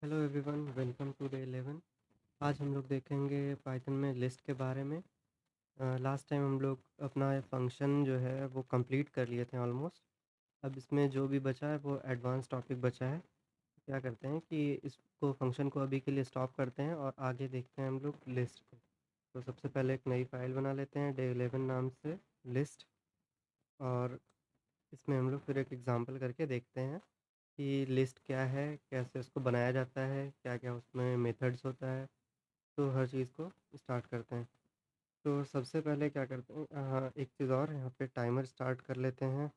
Hello everyone, welcome to day 11। आज हम लोग देखेंगे पाइथन में लिस्ट के बारे में। लास्ट टाइम हम लोग अपना फंक्शन जो है वो कंप्लीट कर लिए थे ऑलमोस्ट। अब इसमें जो भी बचा है वो एडवांस टॉपिक बचा है। क्या करते हैं कि इसको फंक्शन को अभी के लिए स्टॉप करते हैं और आगे देखते हैं हम लोग लिस्ट को। तो सबसे पहले एक नई फाइल बना लेते हैं डे 11 नाम से लिस्ट। और इसमें हम लोग फिर एक एग्ज़ाम्पल करके देखते हैं कि लिस्ट क्या है, कैसे उसको बनाया जाता है, क्या-क्या उसमें मेथड्स होता है। तो हर चीज़ को स्टार्ट करते हैं। तो सबसे पहले क्या करते हैं, हाँ, एक चीज़ और यहाँ पे टाइमर स्टार्ट कर लेते हैं।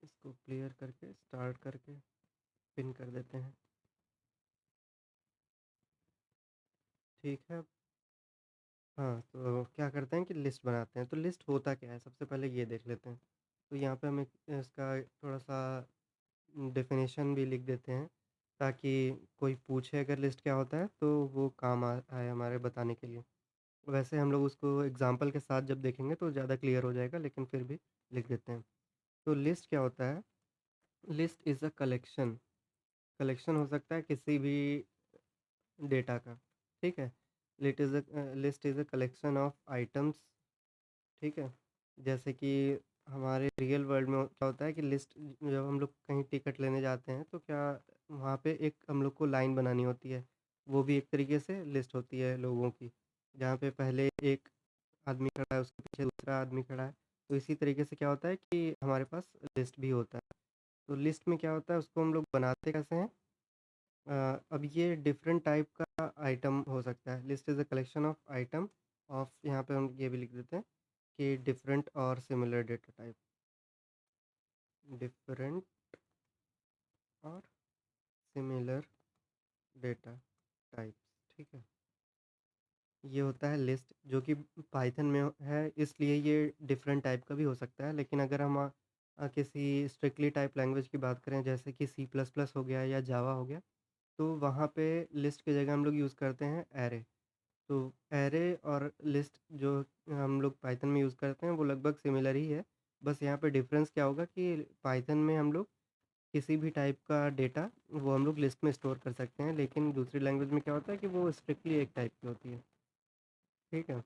इसको क्लियर करके स्टार्ट करके पिन कर देते हैं। ठीक है। हाँ, तो क्या करते हैं कि लिस्ट बनाते हैं। तो लिस्ट होता क्या है, सबसे पहले ये देख लेते हैं। तो यहाँ पे हम एक इसका थोड़ा-सा डेफ़िनेशन भी लिख देते हैं, ताकि कोई पूछे अगर लिस्ट क्या होता है तो वो काम आए हमारे बताने के लिए। वैसे हम लोग उसको एग्ज़ाम्पल के साथ जब देखेंगे तो ज़्यादा क्लियर हो जाएगा, लेकिन फिर भी लिख देते हैं। तो लिस्ट क्या होता है? List is a collection. Collection हो सकता है किसी भी डेटा का, ठीक है? List is a collection of items, ठीक है? जैसे कि हमारे रियल वर्ल्ड में क्या होता है कि लिस्ट, जब हम लोग कहीं टिकट लेने जाते हैं तो क्या वहाँ पे एक हम लोग को लाइन बनानी होती है। वो भी एक तरीके से लिस्ट होती है लोगों की, जहाँ पे पहले एक आदमी खड़ा है, उसके पीछे दूसरा आदमी खड़ा है। तो इसी तरीके से क्या होता है कि हमारे पास लिस्ट भी होता है। तो लिस्ट में क्या होता है, उसको हम लोग बनाते कैसे हैं? अब ये डिफरेंट टाइप का आइटम हो सकता है। List is a collection of item of, यहाँ पे हम ये भी लिख देते हैं कि डिफरेंट और सिमिलर डेटा टाइप। डिफरेंट और सिमिलर डेटा टाइप्स, ठीक है? ये होता है लिस्ट, जो कि पाइथन में है, इसलिए ये डिफरेंट टाइप का भी हो सकता है। लेकिन अगर हम किसी स्ट्रिक्टली टाइप लैंग्वेज की बात करें, जैसे कि सी प्लस प्लस हो गया या जावा हो गया, तो वहाँ पे लिस्ट की जगह हम लोग यूज़ करते हैं एरे। तो एरे और लिस्ट जो हम लोग पाइथन में यूज़ करते हैं वो लगभग सिमिलर ही है। बस यहाँ पे डिफरेंस क्या होगा कि पाइथन में हम लोग किसी भी टाइप का डेटा वो हम लोग लिस्ट में स्टोर कर सकते हैं, लेकिन दूसरी लैंग्वेज में क्या होता है कि वो स्ट्रिक्टली एक टाइप की होती है, ठीक है?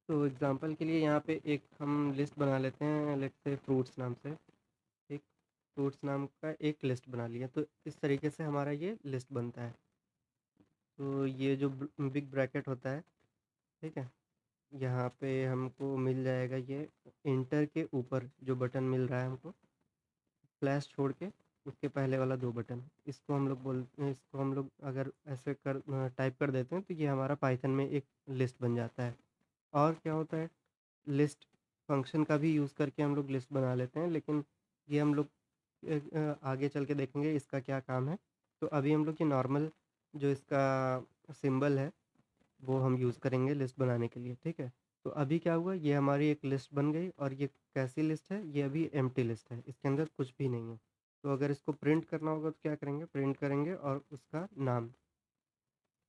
तो एग्ज़ाम्पल के लिए यहाँ पे एक हम लिस्ट बना लेते हैं, लेट्स से फ्रूट्स नाम से। एक फ्रूट्स नाम का एक लिस्ट बना लिया, तो इस तरीके से हमारा ये लिस्ट बनता है। तो ये जो बिग ब्रैकेट होता है, ठीक है? यहाँ पे हमको मिल जाएगा ये इंटर के ऊपर जो बटन मिल रहा है हमको, स्लैश छोड़ के उसके पहले वाला 2 बटन, इसको हम लोग अगर ऐसे टाइप कर देते हैं तो ये हमारा पाइथन में एक लिस्ट बन जाता है। और क्या होता है, लिस्ट फंक्शन का भी यूज़ करके हम लोग लिस्ट बना लेते हैं, लेकिन ये हम लोग आगे चल के देखेंगे इसका क्या काम है। तो अभी हम लोग ये नॉर्मल जो इसका सिंबल है वो हम यूज़ करेंगे लिस्ट बनाने के लिए, ठीक है? तो अभी क्या हुआ, ये हमारी एक लिस्ट बन गई और ये कैसी लिस्ट है? ये अभी एम्प्टी लिस्ट है, इसके अंदर कुछ भी नहीं है। तो अगर इसको प्रिंट करना होगा तो क्या करेंगे? प्रिंट करेंगे और उसका नाम,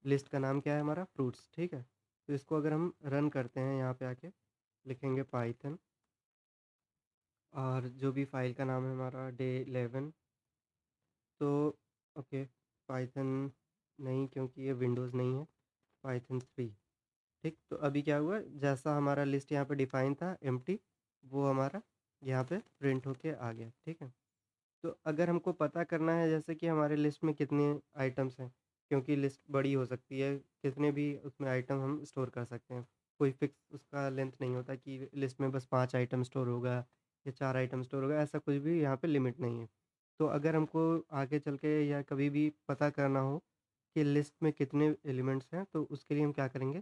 लिस्ट का नाम क्या है हमारा? फ्रूट्स, ठीक है? तो इसको अगर हम रन करते हैं, यहाँ पे आके लिखेंगे पाइथन, और जो भी फ़ाइल का नाम है हमारा डे 11। तो ओके, पाइथन नहीं, क्योंकि ये विंडोज़ नहीं है, पाइथन 3, ठीक। तो अभी क्या हुआ, जैसा हमारा लिस्ट यहाँ पे डिफाइन था एम्प्टी, वो हमारा यहाँ पे प्रिंट होके आ गया, ठीक है। तो अगर हमको पता करना है जैसे कि हमारे लिस्ट में कितने आइटम्स हैं, क्योंकि लिस्ट बड़ी हो सकती है, कितने भी उसमें आइटम हम स्टोर कर सकते हैं। कोई फिक्स उसका लेंथ नहीं होता कि लिस्ट में बस 5 आइटम स्टोर होगा या 4 आइटम स्टोर होगा, ऐसा कुछ भी यहाँ पे लिमिट नहीं है। तो अगर हमको आगे चल के या कभी भी पता करना हो कि लिस्ट में कितने एलिमेंट्स हैं, तो उसके लिए हम क्या करेंगे,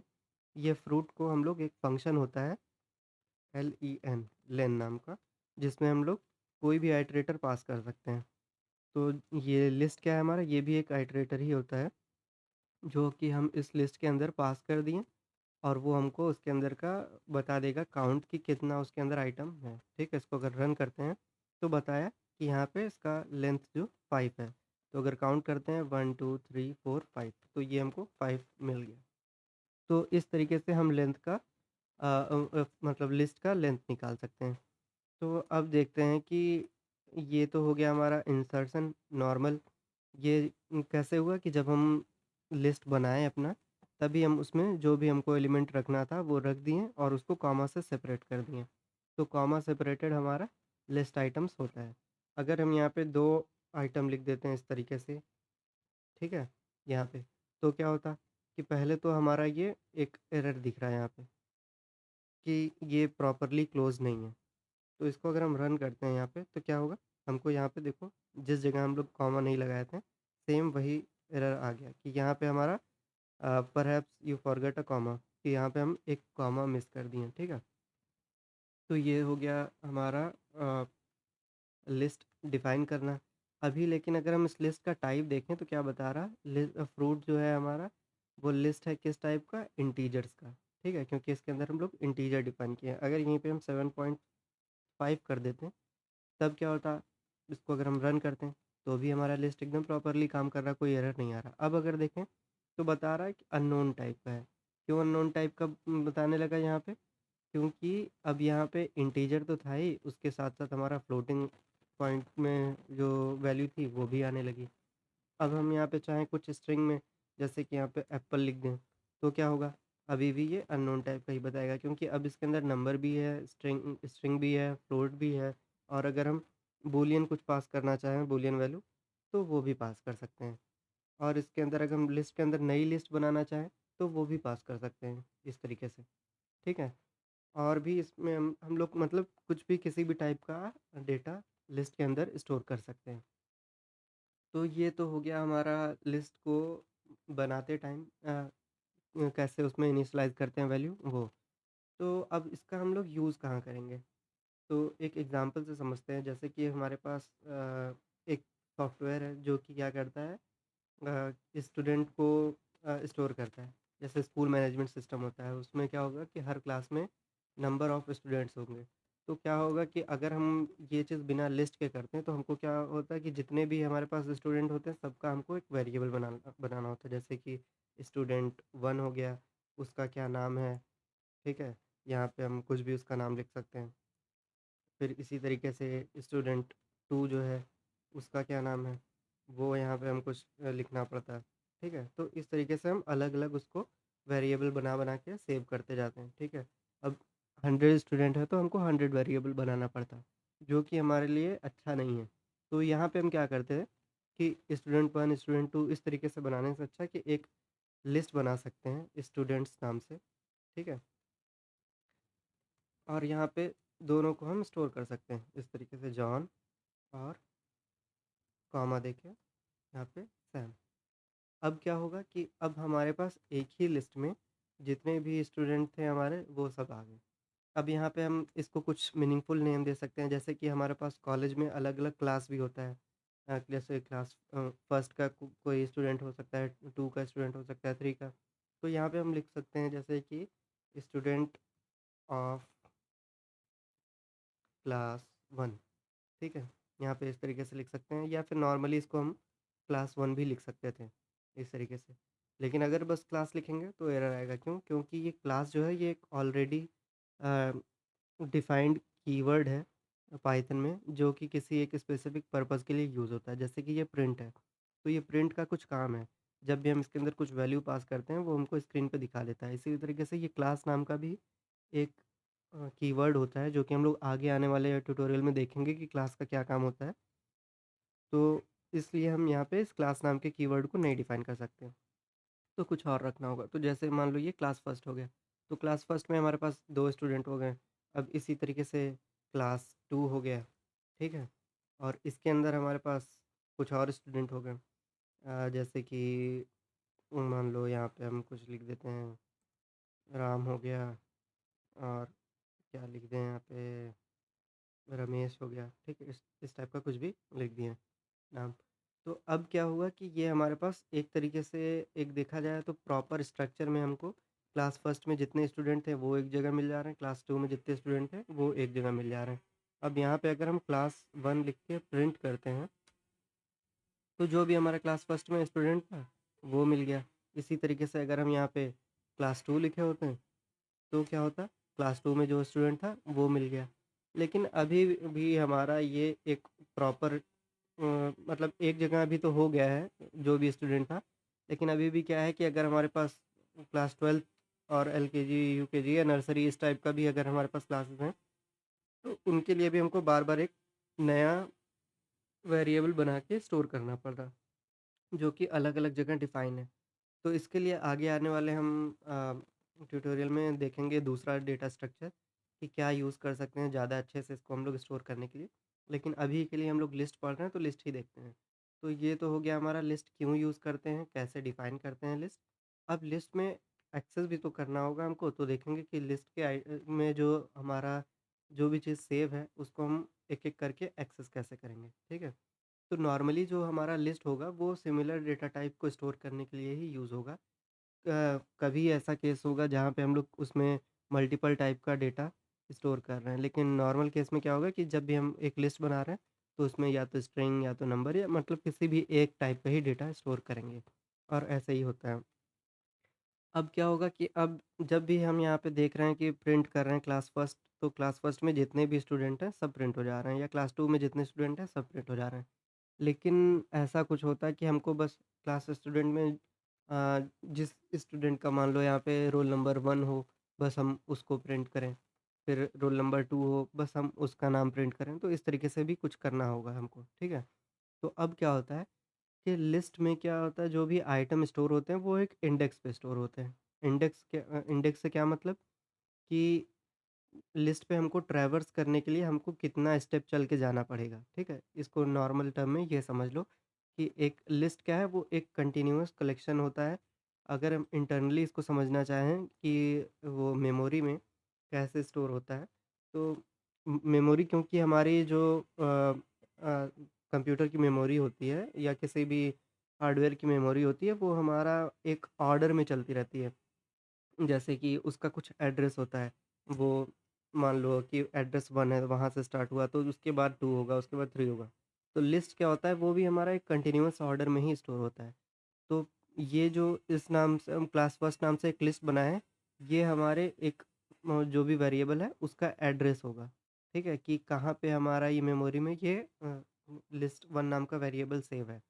ये फ्रूट को हम लोग, एक फंक्शन होता है LEN, लेन नाम का, जिसमें हम लोग कोई भी आइटरेटर पास कर सकते हैं। तो ये लिस्ट क्या है हमारा, ये भी एक आइटरेटर ही होता है, जो कि हम इस लिस्ट के अंदर पास कर दिए और वो हमको उसके अंदर का बता देगा काउंट कि कितना उसके अंदर आइटम है, ठीक है? इसको अगर रन करते हैं तो बताया कि यहाँ पे इसका लेंथ जो 5 है। तो अगर काउंट करते हैं 1 2 3 4 5, तो ये हमको 5 मिल गया। तो इस तरीके से हम लेंथ का मतलब लिस्ट का लेंथ निकाल सकते हैं। तो अब देखते हैं कि ये तो हो गया हमारा इंसर्शन नॉर्मल। ये कैसे हुआ कि जब हम लिस्ट बनाए अपना, तभी हम उसमें जो भी हमको एलिमेंट रखना था वो रख दिए और उसको कॉमा से सेपरेट कर दिए। तो कॉमा सेपरेटेड हमारा लिस्ट आइटम्स होता है। अगर हम यहाँ पे 2 आइटम लिख देते हैं इस तरीके से, ठीक है? यहाँ पे, तो क्या होता कि पहले तो हमारा ये एक एरर दिख रहा है यहाँ पे कि ये प्रॉपरली क्लोज़ नहीं है। तो इसको अगर हम रन करते हैं यहाँ पे तो क्या होगा? हमको यहाँ पे देखो जिस जगह हम लोग कॉमा नहीं लगाए थे, सेम वही एरर आ गया कि यहाँ पे हमारा perhaps you forgot a comma कि यहाँ पे हम एक कॉमा मिस कर दिए, ठीक है? तो ये हो गया हमारा अ, लिस्ट डिफ़ाइन करना। अभी लेकिन अगर हम इस लिस्ट का टाइप देखें तो क्या बता रहा है? फ्रूट जो है हमारा वो लिस्ट है किस टाइप का? इंटीजर्स का, ठीक है? क्योंकि इसके अंदर हम लोग इंटीजर डिफ़ाइन किए हैं। अगर यहीं पे हम 7.5 कर देते हैं तब क्या होता? इसको अगर हम रन करते हैं, तो भी हमारा लिस्ट एकदम प्रॉपर्ली काम कर रहा है, कोई एरर नहीं आ रहा। अब अगर देखें, तो बता रहा है कि अननोन टाइप का है। क्यों अननोन टाइप का बताने लगा यहाँ पे? क्योंकि अब यहाँ पे इंटीजर तो था ही, उसके साथ-साथ हमारा फ्लोटिंग पॉइंट में जो वैल्यू थी, वो भी आने लगी। अब हम यहाँ पे चाहें कुछ स्ट्रिंग में, जैसे कि यहाँ पे एप्पल लिख दें, तो क्या होगा? अभी भी ये अननोन टाइप का ही बताएगा क्योंकि अब इसके अंदर नंबर भी है, स्ट्रिंग स्ट्रिंग भी है, फ्लोट भी है और अगर हम बूलियन कुछ पास करना चाहें, बूलियन वैल्यू, तो वो भी पास कर सकते हैं। और इसके अंदर अगर हम लिस्ट के अंदर नई लिस्ट बनाना चाहें, तो वो भी पास कर सकते हैं इस तरीके से, ठीक है? और भी इसमें हम लोग मतलब कुछ भी किसी भी टाइप का डेटा लिस्ट के अंदर स्टोर कर सकते हैं। तो ये तो हो गया हमारा लिस्ट को बनाते टाइम कैसे उसमें इनिशियलाइज़ करते हैं वैल्यू वो। तो अब इसका हम लोग यूज़ कहाँ करेंगे? तो एक एग्ज़ाम्पल से समझते हैं जैसे कि हमारे पास एक सॉफ्टवेयर है जो कि क्या करता है स्टूडेंट को स्टोर करता है। जैसे स्कूल मैनेजमेंट सिस्टम होता है, उसमें क्या होगा कि हर क्लास में नंबर ऑफ़ स्टूडेंट्स होंगे। तो क्या होगा कि अगर हम ये चीज़ बिना लिस्ट के करते हैं, तो हमको क्या होता है कि जितने भी हमारे पास स्टूडेंट होते हैं, सबका हमको एक वेरिएबल बनाना बनाना होता है। जैसे कि स्टूडेंट 1 हो गया, उसका क्या नाम है, ठीक है? यहाँ पे हम कुछ भी उसका नाम लिख सकते हैं। फिर इसी तरीके से स्टूडेंट 2 जो है, उसका क्या नाम है, वो यहाँ पे हम कुछ लिखना पड़ता है, ठीक है? तो इस तरीके से हम अलग-अलग उसको वेरिएबल बना-बना के सेव करते जाते हैं, ठीक है? अब 100 स्टूडेंट है तो हमको 100 वेरिएबल बनाना पड़ता है, जो कि हमारे लिए अच्छा नहीं है। तो यहाँ पे हम क्या करते हैं कि स्टूडेंट 1, स्टूडेंट 2 इस तरीके से बनाने से अच्छा कि एक लिस्ट बना सकते हैं स्टूडेंट्स नाम से, ठीक है? और यहाँ पे दोनों को हम स्टोर कर सकते हैं, इस तरीके से जॉन और कॉमा देके यहाँ पे सैम। अब क्या होगा कि अब हमारे पास एक ही लिस्ट में जितने भी स्टूडेंट थे हमारे वो सब आ गए। अब यहाँ पे हम इसको कुछ मीनिंगफुल नेम दे सकते हैं जैसे कि हमारे पास कॉलेज में अलग-अलग क्लास भी होता है। जैसे क्लास फर्स्ट का कोई स्टूडेंट हो सकता है, 2 का स्टूडेंट हो सकता है, 3 का। तो यहाँ पे हम लिख सकते हैं जैसे कि स्टूडेंट ऑफ क्लास 1, ठीक है? यहाँ पे इस तरीके से लिख सकते हैं या फिर नॉर्मली इसको हम क्लास 1 भी लिख सकते थे, इस तरीके से। लेकिन अगर बस क्लास लिखेंगे तो एरर आएगा क्यों? क्योंकि ये क्लास जो है ये एक ऑलरेडी अ, डिफाइंड कीवर्ड है पाइथन में जो कि किसी एक स्पेसिफिक पर्पज़ के लिए यूज़ होता है। जैसे कि ये प्रिंट है, तो ये प्रिंट का कुछ काम है। जब भी हम इसके अंदर कुछ वैल्यू पास करते हैं वो हमको स्क्रीन पे दिखा देता है। इसी तरीके से ये क्लास नाम का भी एक कीवर्ड होता है जो कि हम लोग आगे आने वाले ट्यूटोरियल में देखेंगे कि क्लास का क्या काम होता है। तो इसलिए हम यहाँ पे इस क्लास नाम के कीवर्ड को नहीं डिफाइन कर सकते। तो कुछ और रखना होगा। तो जैसे मान लो ये क्लास फर्स्ट हो गया, तो क्लास फर्स्ट में हमारे पास 2 स्टूडेंट हो गए। अब इसी तरीके से क्लास 2 हो गया, ठीक है? और इसके अंदर हमारे पास कुछ और स्टूडेंट हो गए। जैसे कि मान लो यहाँ पे हम कुछ लिख देते हैं, राम हो गया और क्या लिख दें यहाँ पे रमेश हो गया, ठीक है? इस टाइप का कुछ भी लिख दिए नाम। तो अब क्या हुआ कि ये हमारे पास एक तरीके से एक देखा जाए तो प्रॉपर स्ट्रक्चर में हमको क्लास फर्स्ट में जितने स्टूडेंट थे वो एक जगह मिल जा रहे हैं, क्लास 2 में जितने स्टूडेंट हैं वो एक जगह मिल जा रहे हैं। अब यहाँ पे अगर हम क्लास 1 लिख के प्रिंट करते हैं, तो जो भी हमारा क्लास फर्स्ट में स्टूडेंट था, वो मिल गया। इसी तरीके से अगर हम यहाँ पे क्लास 2 लिखे होते हैं तो क्या होता? क्लास 2 में जो स्टूडेंट था वो मिल गया। लेकिन अभी भी हमारा ये एक प्रॉपर मतलब एक जगह अभी तो हो गया है, जो भी स्टूडेंट था, लेकिन अभी भी क्या है कि अगर हमारे पास क्लास 12th और एलकेजी, यूकेजी या नर्सरी इस टाइप का भी अगर हमारे पास क्लासेस हैं, तो उनके लिए भी हमको बार-बार एक नया वेरिएबल बना के स्टोर करना पड़ रहा, जो कि अलग-अलग जगह डिफ़ाइन है। तो इसके लिए आगे आने वाले हम ट्यूटोरियल में देखेंगे दूसरा डेटा स्ट्रक्चर कि क्या यूज़ कर सकते हैं ज़्यादा अच्छे से इसको हम लोग स्टोर करने के लिए। लेकिन अभी के लिए हम लोग लिस्ट पढ़ रहे हैं तो लिस्ट ही देखते हैं। तो ये तो हो गया हमारा लिस्ट क्यों यूज़ करते हैं, कैसे डिफ़ाइन करते हैं लिस्ट। अब लिस्ट में एक्सेस भी तो करना होगा हमको, तो देखेंगे कि लिस्ट के में जो हमारा जो भी चीज़ सेव है उसको हम एक-एक करके एक्सेस कैसे करेंगे, ठीक है? तो नॉर्मली जो हमारा लिस्ट होगा वो सिमिलर डेटा टाइप को स्टोर करने के लिए ही यूज़ होगा। कभी ऐसा केस होगा जहाँ पे हम लोग उसमें मल्टीपल टाइप का डेटा स्टोर कर रहे हैं। लेकिन नॉर्मल केस में क्या होगा कि जब भी हम एक लिस्ट बना रहे हैं, तो उसमें या तो स्ट्रिंग या तो नंबर या मतलब किसी भी एक टाइप का ही डेटा स्टोर करेंगे और ऐसा ही होता है। अब क्या होगा कि अब जब भी हम यहाँ पे देख रहे हैं कि प्रिंट कर रहे हैं क्लास फर्स्ट, तो क्लास फर्स्ट में जितने भी स्टूडेंट हैं सब प्रिंट हो जा रहे हैं या क्लास 2 में जितने स्टूडेंट हैं सब प्रिंट हो जा रहे हैं। लेकिन ऐसा कुछ होता है कि हमको बस क्लास स्टूडेंट में जिस स्टूडेंट का मान लो यहाँ पे रोल नंबर 1 हो, बस हम उसको प्रिंट करें। फिर रोल नंबर 2 हो, बस हम उसका नाम प्रिंट करें। तो इस तरीके से भी कुछ करना होगा हमको, ठीक है? तो अब क्या होता है कि लिस्ट में क्या होता है, जो भी आइटम स्टोर होते हैं वो एक इंडेक्स पे स्टोर होते हैं। इंडेक्स से क्या मतलब कि लिस्ट पे हमको ट्रैवर्स करने के लिए हमको कितना स्टेप चल के जाना पड़ेगा, ठीक है? इसको नॉर्मल टर्म में ये समझ लो कि एक लिस्ट क्या है, वो एक कंटीन्यूअस कलेक्शन होता है। अगर हम इंटरनली इसको समझना चाहें कि वो मेमोरी में कैसे स्टोर होता है, तो मेमोरी क्योंकि हमारी जो कंप्यूटर की मेमोरी होती है या किसी भी हार्डवेयर की मेमोरी होती है, वो हमारा एक ऑर्डर में चलती रहती है। जैसे कि उसका कुछ एड्रेस होता है, वो मान लो कि एड्रेस 1 है, वहाँ से स्टार्ट हुआ, तो उसके बाद 2 होगा, उसके बाद 3 होगा। तो लिस्ट क्या होता है, वो भी हमारा एक कंटीन्यूअस ऑर्डर में ही स्टोर होता है। तो ये जो इस नाम से हम क्लास फर्स्ट नाम से एक लिस्ट बनाए हैं, ये हमारे एक जो भी वेरिएबल है, उसका एड्रेस होगा, ठीक है? कि कहाँ पे हमारा ये मेमोरी में ये लिस्ट 1 नाम का वेरिएबल सेव है।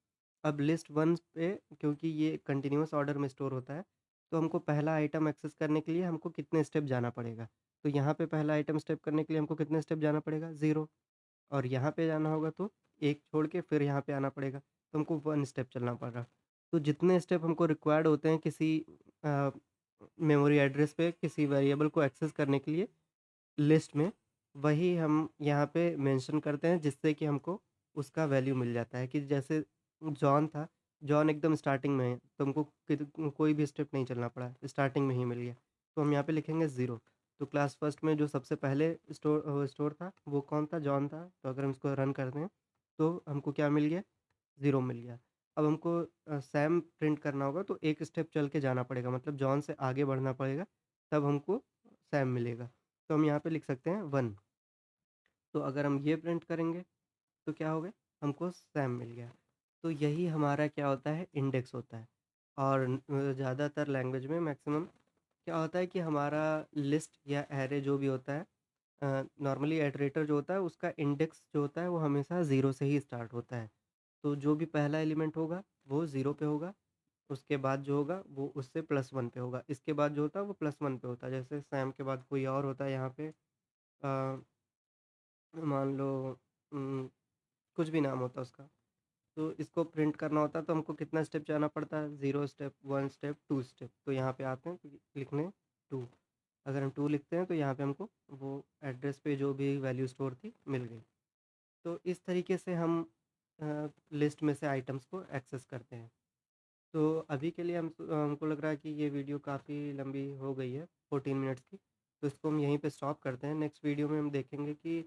अब लिस्ट 1 पे क्योंकि ये कंटीन्यूअस ऑर्डर में स्टोर होता है, तो हमको पहला आइटम एक्सेस करने के लिए हमको कितने स्टेप जाना पड़ेगा? तो यहाँ पे पहला आइटम स्टेप करने के लिए हमको कितने स्टेप जाना पड़ेगा? 0 और यहाँ पे जाना होगा तो 1 छोड़ के फिर यहाँ पे आना पड़ेगा, तो हमको 1 स्टेप चलना पड़ रहा। तो जितने स्टेप हमको रिक्वायर्ड होते हैं किसी अ, मेमोरी एड्रेस पे किसी वेरिएबल को एक्सेस करने के लिए लिस्ट में, वही हम यहाँ पे मेंशन करते हैं जिससे कि हमको उसका वैल्यू मिल जाता है कि जैसे जॉन था, जॉन एकदम स्टार्टिंग में है, तो हमको कोई भी स्टेप नहीं चलना पड़ा, स्टार्टिंग में ही मिल गया। तो हम यहाँ पे लिखेंगे 0। तो क्लास फर्स्ट में जो सबसे पहले स्टोर था, वो कौन था? जॉन था। तो अगर हम इसको रन करते हैं, तो हमको क्या मिल गया? 0 मिल गया। अब हमको सैम प्रिंट करना होगा तो एक स्टेप चल के जाना पड़ेगा, मतलब जॉन से आगे बढ़ना पड़ेगा, तब हमको सैम मिलेगा। तो हम यहाँ पे लिख सकते हैं 1। तो अगर हम ये प्रिंट करेंगे तो क्या हो गया? हमको सैम मिल गया। तो यही हमारा क्या होता है? इंडेक्स होता है। और ज़्यादातर लैंग्वेज में मैक्सिमम क्या होता है कि हमारा लिस्ट या एरे जो भी होता है, नॉर्मली इटरेटर जो होता है उसका इंडेक्स जो होता है वो हमेशा 0 से ही स्टार्ट होता है। तो जो भी पहला एलिमेंट होगा वो 0 पे होगा, उसके बाद जो होगा वो उससे +1 पे होगा, इसके बाद जो होता है वो +1 पे होता है। जैसे सैम के बाद कोई और होता है यहाँ पे मान लो उम, कुछ भी नाम होता है उसका। तो इसको प्रिंट करना होता है तो हमको कितना स्टेप जाना पड़ता है? 0 स्टेप, 1 स्टेप, 2 स्टेप। तो यहाँ पे आते हैं तो लिखने 2। अगर हम 2 लिखते हैं तो यहाँ पे हमको वो एड्रेस पे जो भी वैल्यू स्टोर थी मिल गई। तो इस तरीके से हम लिस्ट में से आइटम्स को एक्सेस करते हैं। तो अभी के लिए हमको लग रहा है कि ये वीडियो काफ़ी लंबी हो गई है, 14 मिनट्स की। तो इसको हम यहीं पे स्टॉप करते हैं। नेक्स्ट वीडियो में हम देखेंगे कि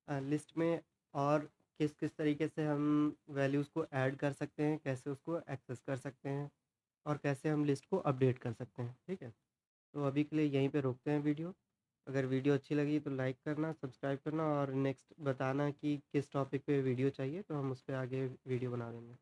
लिस्ट में और किस-किस तरीके से हम वैल्यूज़ को ऐड कर सकते हैं, कैसे उसको एक्सेस कर सकते हैं और कैसे हम लिस्ट को अपडेट कर सकते हैं, ठीक है? तो अभी के लिए यहीं पे रोकते हैं वीडियो। अगर वीडियो अच्छी लगी तो लाइक करना, सब्सक्राइब करना और नेक्स्ट बताना कि किस टॉपिक पे वीडियो चाहिए, तो हम उस पे आगे वीडियो बना देंगे।